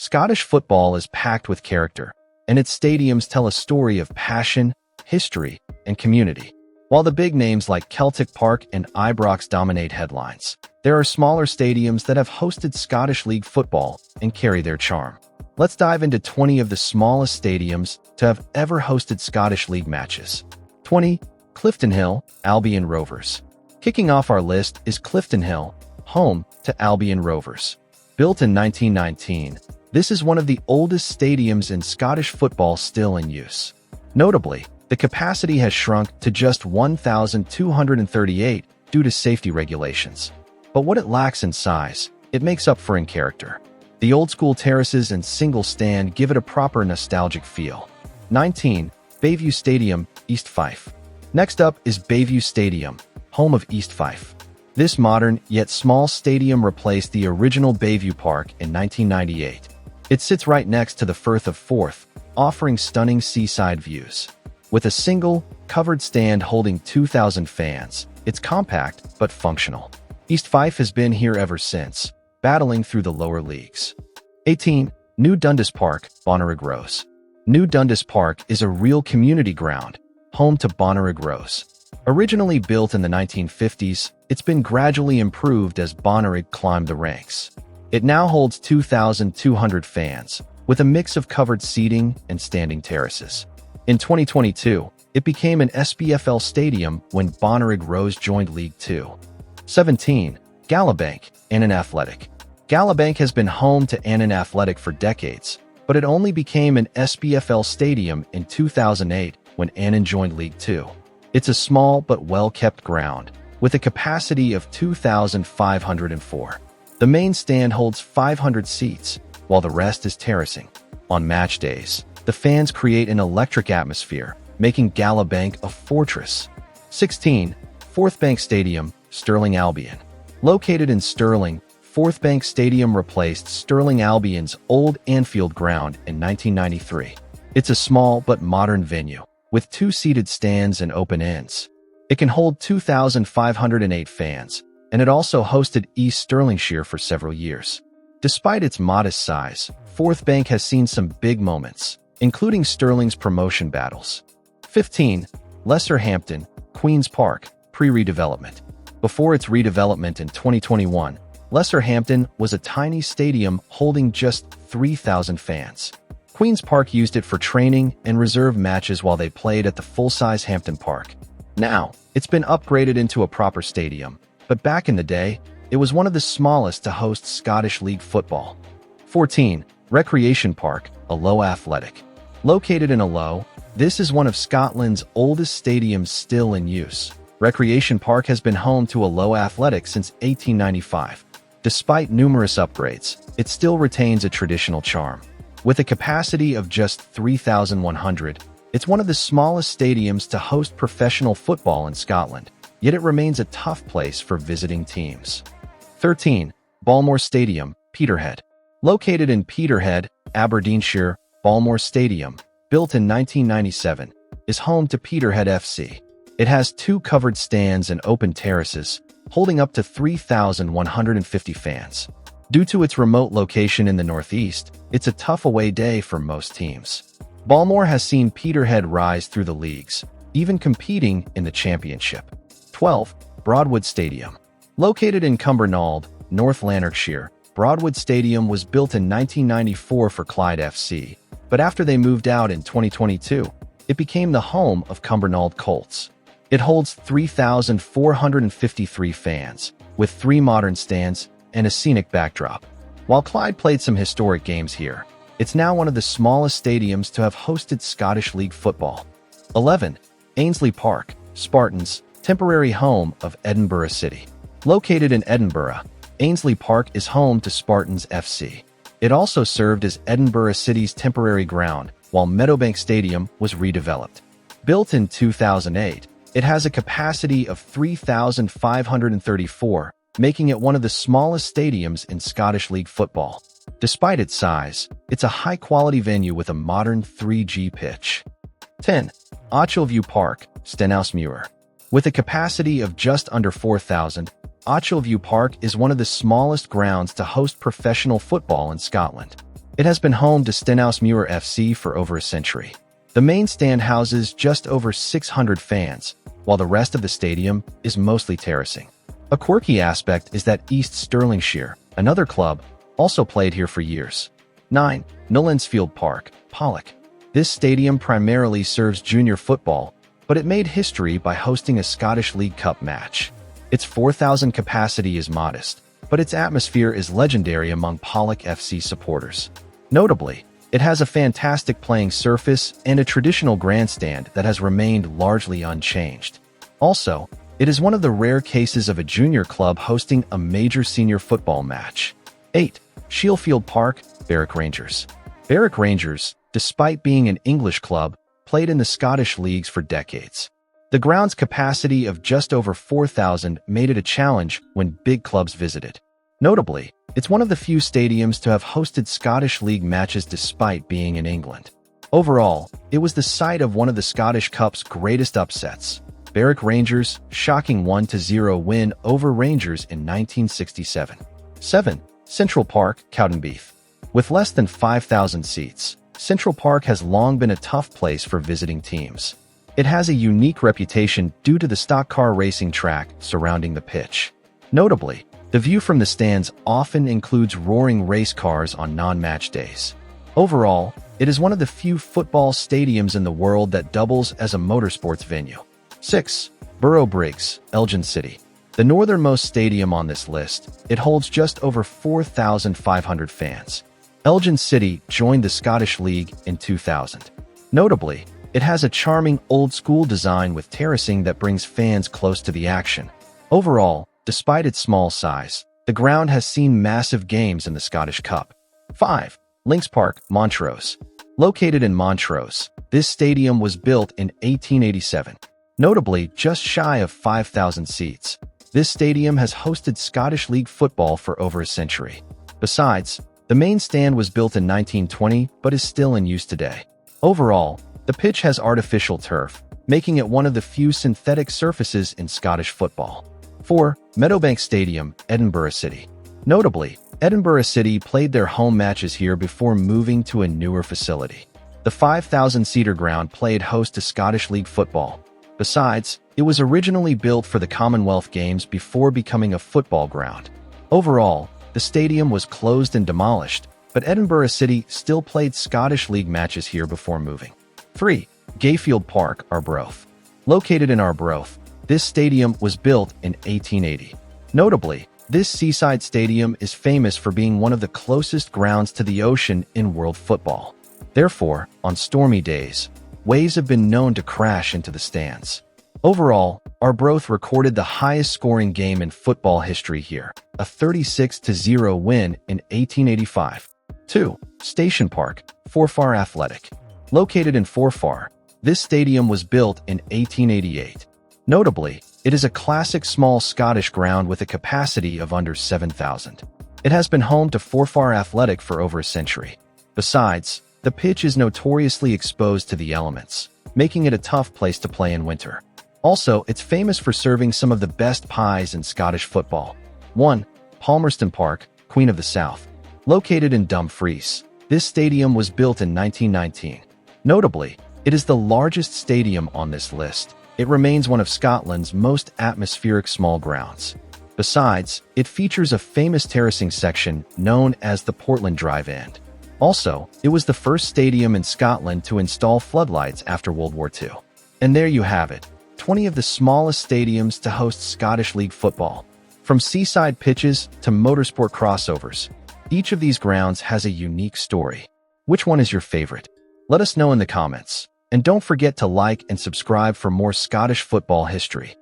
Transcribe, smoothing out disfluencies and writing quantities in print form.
Scottish football is packed with character, and its stadiums tell a story of passion, history, and community. While the big names like Celtic Park and Ibrox dominate headlines, there are smaller stadiums that have hosted Scottish League football and carry their charm. Let's dive into 20 of the smallest stadiums to have ever hosted Scottish League matches. 20. Cliftonhill, Albion Rovers. Kicking off our list is Cliftonhill, home to Albion Rovers. Built in 1919, this is one of the oldest stadiums in Scottish football still in use. Notably, the capacity has shrunk to just 1,238 due to safety regulations. But what it lacks in size, it makes up for in character. The old-school terraces and single stand give it a proper nostalgic feel. 19. Bayview Stadium, East Fife. Next up is Bayview Stadium, home of East Fife. This modern yet small stadium replaced the original Bayview Park in 1998. It sits right next to the Firth of Forth, offering stunning seaside views. With a single, covered stand holding 2,000 fans, it's compact but functional. East Fife has been here ever since, battling through the lower leagues. 18. New Dundas Park, Bonnyrigg Rose. New Dundas Park is a real community ground, home to Bonnyrigg Rose. Originally built in the 1950s, it's been gradually improved as Bonnyrigg climbed the ranks. It now holds 2,200 fans, with a mix of covered seating and standing terraces. In 2022, it became an SPFL stadium when Bonnyrigg Rose joined League Two. 17. Gallowbank, Annan Athletic. Gallowbank has been home to Annan Athletic for decades, but it only became an SPFL stadium in 2008 when Annan joined League Two. It's a small but well-kept ground, with a capacity of 2,504. The main stand holds 500 seats, while the rest is terracing. On match days, the fans create an electric atmosphere, making Gallowbank a fortress. 16. Forthbank Stadium, Stirling Albion. Located in Stirling, Forthbank Stadium replaced Stirling Albion's old Anfield ground in 1993. It's a small but modern venue, with two seated stands and open ends. It can hold 2,508 fans, and it also hosted East Stirlingshire for several years. Despite its modest size, Forthbank has seen some big moments, including Stirling's promotion battles. 15. Lesser Hampton, Queen's Park, pre-redevelopment. Before its redevelopment in 2021, Lesser Hampton was a tiny stadium holding just 3,000 fans. Queen's Park used it for training and reserve matches while they played at the full-size Hampton Park. Now, it's been upgraded into a proper stadium, but back in the day, it was one of the smallest to host Scottish League football. 14. Recreation Park, Alloa Athletic. Located in Alloa, this is one of Scotland's oldest stadiums still in use. Recreation Park has been home to Alloa Athletic since 1895. Despite numerous upgrades, it still retains a traditional charm. With a capacity of just 3,100, it's one of the smallest stadiums to host professional football in Scotland, yet it remains a tough place for visiting teams. 13. Balmoor Stadium, Peterhead. Located in Peterhead, Aberdeenshire, Balmoor Stadium, built in 1997, is home to Peterhead FC. It has two covered stands and open terraces, holding up to 3,150 fans. Due to its remote location in the northeast, it's a tough away day for most teams. Balmoor has seen Peterhead rise through the leagues, even competing in the championship. 12. Broadwood Stadium. Located in Cumbernauld, North Lanarkshire, Broadwood Stadium was built in 1994 for Clyde FC, but after they moved out in 2022, it became the home of Cumbernauld Colts. It holds 3,453 fans, with 3 modern stands and a scenic backdrop. While Clyde played some historic games here, it's now one of the smallest stadiums to have hosted Scottish League football. 11. Ainsley Park, Spartans, temporary home of Edinburgh City. Located in Edinburgh, Ainsley Park is home to Spartans FC. It also served as Edinburgh City's temporary ground while Meadowbank Stadium was redeveloped. Built in 2008, it has a capacity of 3,534, making it one of the smallest stadiums in Scottish League football. Despite its size, it's a high-quality venue with a modern 3G pitch. 10. Ochilview Park, Stenhousemuir. With a capacity of just under 4,000, Ochilview Park is one of the smallest grounds to host professional football in Scotland. It has been home to Stenhousemuir FC for over a century. The main stand houses just over 600 fans, while the rest of the stadium is mostly terracing. A quirky aspect is that East Stirlingshire, another club, also played here for years. 9. Nolensfield Park, Pollock. This stadium primarily serves junior football, but it made history by hosting a Scottish League Cup match. Its 4,000 capacity is modest, but its atmosphere is legendary among Pollock FC supporters. Notably, it has a fantastic playing surface and a traditional grandstand that has remained largely unchanged. Also, it is one of the rare cases of a junior club hosting a major senior football match. 8. Shielfield Park, Berwick Rangers. Berwick Rangers, despite being an English club, played in the Scottish leagues for decades. The ground's capacity of just over 4,000 made it a challenge when big clubs visited. Notably, it's one of the few stadiums to have hosted Scottish League matches despite being in England. Overall, it was the site of one of the Scottish Cup's greatest upsets. Berwick Rangers' shocking 1-0 win over Rangers in 1967. 7. Central Park, Cowdenbeath. With less than 5,000 seats, Central Park has long been a tough place for visiting teams. It has a unique reputation due to the stock car racing track surrounding the pitch. Notably, the view from the stands often includes roaring race cars on non-match days. Overall, it is one of the few football stadiums in the world that doubles as a motorsports venue. 6. Borough-Briggs, Elgin City. The northernmost stadium on this list, it holds just over 4,500 fans. Elgin City joined the Scottish League in 2000. Notably, it has a charming old-school design with terracing that brings fans close to the action. Overall, despite its small size, the ground has seen massive games in the Scottish Cup. 5. Links Park, Montrose. Located in Montrose, this stadium was built in 1887. Notably, just shy of 5,000 seats. This stadium has hosted Scottish League football for over a century. Besides, the main stand was built in 1920 but is still in use today. Overall, the pitch has artificial turf, making it one of the few synthetic surfaces in Scottish football. 4. Meadowbank Stadium, Edinburgh City. Notably, Edinburgh City played their home matches here before moving to a newer facility. The 5,000-seater ground played host to Scottish League football. Besides, it was originally built for the Commonwealth Games before becoming a football ground. Overall, the stadium was closed and demolished, but Edinburgh City still played Scottish League matches here before moving. 3. Gayfield Park, Arbroath. Located in Arbroath, this stadium was built in 1880. Notably, this seaside stadium is famous for being one of the closest grounds to the ocean in world football. Therefore, on stormy days, waves have been known to crash into the stands. Overall, Arbroath recorded the highest scoring game in football history here, a 36-0 win in 1885. 2. Station Park, Forfar Athletic. Located in Forfar, this stadium was built in 1888. Notably, it is a classic small Scottish ground with a capacity of under 7,000. It has been home to Forfar Athletic for over a century. Besides, the pitch is notoriously exposed to the elements, making it a tough place to play in winter. Also, it's famous for serving some of the best pies in Scottish football. 1. Palmerston Park, Queen of the South. Located in Dumfries, this stadium was built in 1919. Notably, it is the largest stadium on this list. It remains one of Scotland's most atmospheric small grounds. Besides, it features a famous terracing section known as the Portland Drive End. Also, it was the first stadium in Scotland to install floodlights after World War II. And there you have it, 20 of the smallest stadiums to host Scottish League football. From seaside pitches to motorsport crossovers, each of these grounds has a unique story. Which one is your favorite? Let us know in the comments. And don't forget to like and subscribe for more Scottish football history.